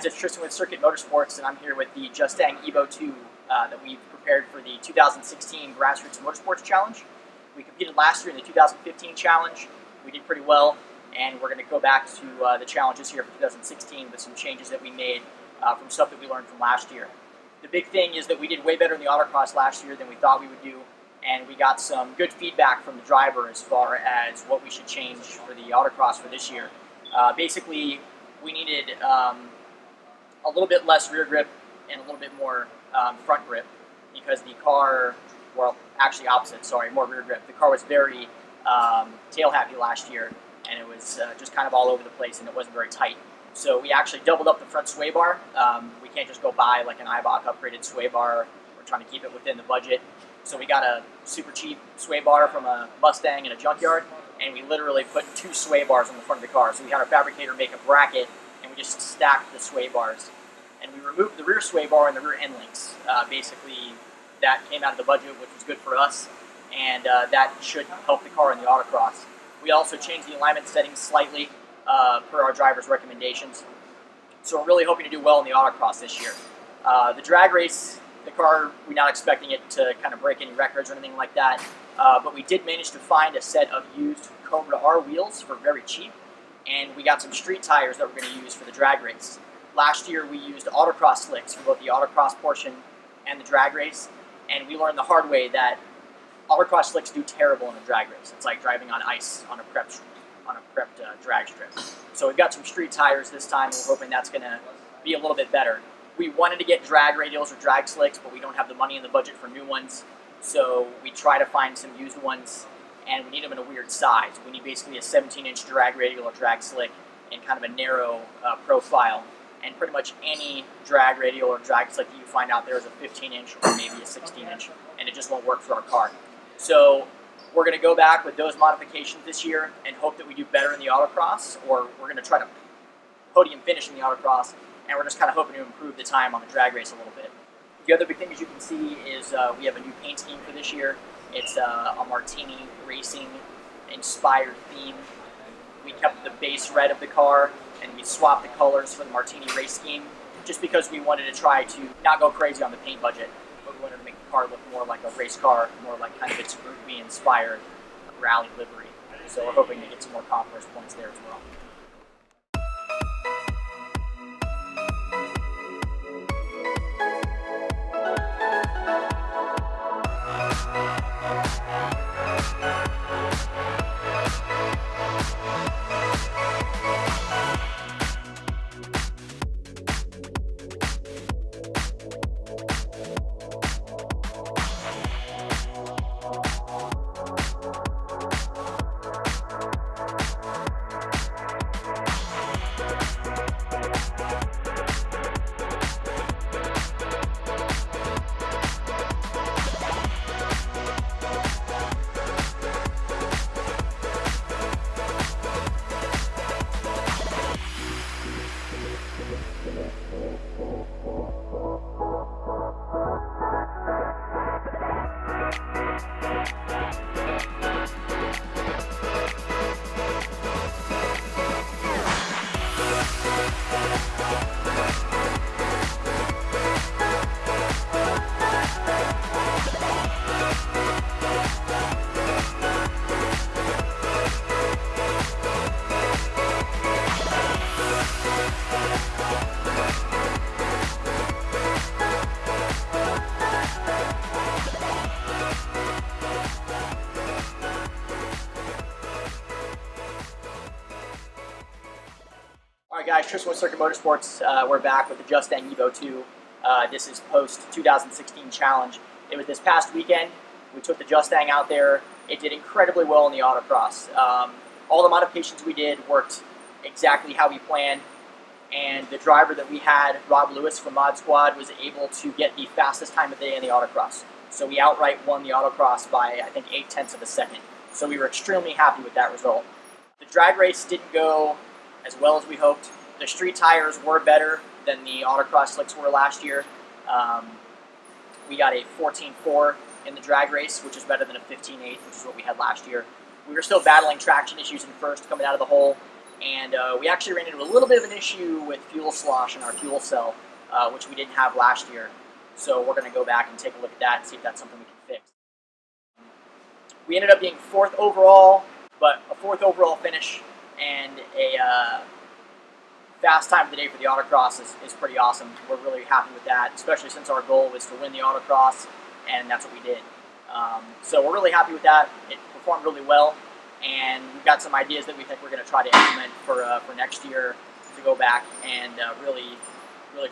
guys, it's Tristan with Circuit Motorsports, and I'm here with the Justang EVO II that we've prepared for the 2016 Grassroots Motorsports Challenge. We competed last year in the 2015 Challenge. We did pretty well, and we're going to go back to the challenges here for 2016 with some changes that we made from stuff that we learned from last year. The big thing is that we did way better in the Autocross last year than we thought we would do, and we got some good feedback from the driver as far as what we should change for the Autocross for this year. Basically, we needed a little bit less rear grip and a little bit more front grip because the car, well, actually opposite, sorry, more rear grip. The car was very tail happy last year, and it was just kind of all over the place, and it wasn't very tight. So we actually doubled up the front sway bar. We can't just go buy like an Eibach upgraded sway bar. We're trying to keep it within the budget. So we got a super cheap sway bar from a Mustang in a junkyard, and we literally put 2 sway bars on the front of the car. So we had our fabricator make a bracket, and we just stacked the sway bars. And we removed the rear sway bar and the rear end links. Basically, that came out of the budget, which was good for us, and that should help the car in the Autocross. We also changed the alignment settings slightly per our driver's recommendations. So we're really hoping to do well in the Autocross this year. The drag race, the car, we're not expecting it to kind of break any records or anything like that, but we did manage to find a set of used Cobra R wheels for very cheap, and we got some street tires that we're going to use for the drag race. Last year we used Autocross slicks for both the Autocross portion and the drag race, and we learned the hard way that Autocross slicks do terrible in a drag race. It's like driving on ice on a prepped drag strip. So we've got some street tires this time, and we're hoping that's going to be a little bit better. We wanted to get drag radials or drag slicks, but we don't have the money in the budget for new ones, so we try to find some used ones, and we need them in a weird size. We need basically a 17-inch drag radial or drag slick and kind of a narrow profile, and pretty much any drag radial or drag slick that you find out there is a 15-inch or maybe a 16-inch, and it just won't work for our car. So we're going to go back with those modifications this year and hope that we do better in the Autocross, or we're going to try to podium finish in the Autocross, and we're just kind of hoping to improve the time on the drag race a little bit. The other big thing, as you can see, is we have a new paint scheme for this year. It's a Martini Racing inspired theme. We kept the base red of the car, and we swapped the colors for the Martini race scheme, just because we wanted to try to not go crazy on the paint budget, but we wanted to make the car look more like a race car, more like kind of its groupie inspired rally livery. So we're hoping to get some more conquest points there as well. Alright guys, Tristan with Circuit Motorsports. We're back with the Justang EVO II. This is post-2016 challenge. It was this past weekend. We took the Justang out there. It did incredibly well in the Autocross. All the modifications we did worked exactly how we planned, and the driver that we had, Rob Lewis from Mod Squad, was able to get the fastest time of day in the Autocross. So we outright won the Autocross by, I think, 0.8 of a second. So we were extremely happy with that result. The drag race didn't go as well as we hoped. The street tires were better than the Autocross slicks were last year. We got a 14.4 in the drag race, which is better than a 15.8, which is what we had last year. We were still battling traction issues in first coming out of the hole, and we actually ran into a little bit of an issue with fuel slosh in our fuel cell, which we didn't have last year. So we're going to go back and take a look at that and see if that's something we can fix. We ended up being 4th overall, but a 4th overall finish and a fast time of the day for the Autocross is pretty awesome. We're really happy with that, especially since our goal was to win the Autocross, and that's what we did. So we're really happy with that. It performed really well, and we've got some ideas that we think we're going to try to implement for next year to go back and really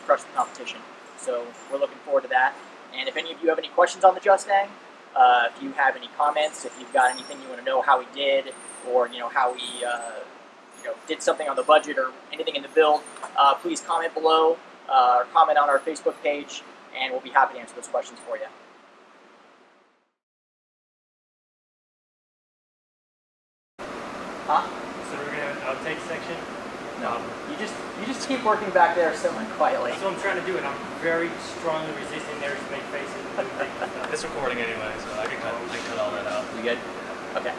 crush the competition. So we're looking forward to that. And if any of you have any questions on the Justang, if you have any comments, if you've got anything you want to know how we did, or how we did something on the budget or anything in the build, please comment below or comment on our Facebook page, and we'll be happy to answer those questions for you. Huh? So we're gonna have an outtake section. No. You just keep working back there semi-quietly. That's what I'm trying to do, and I'm very strongly resisting there to make faces and do things. It's recording anyway, so I can cut all that out. You good? Okay.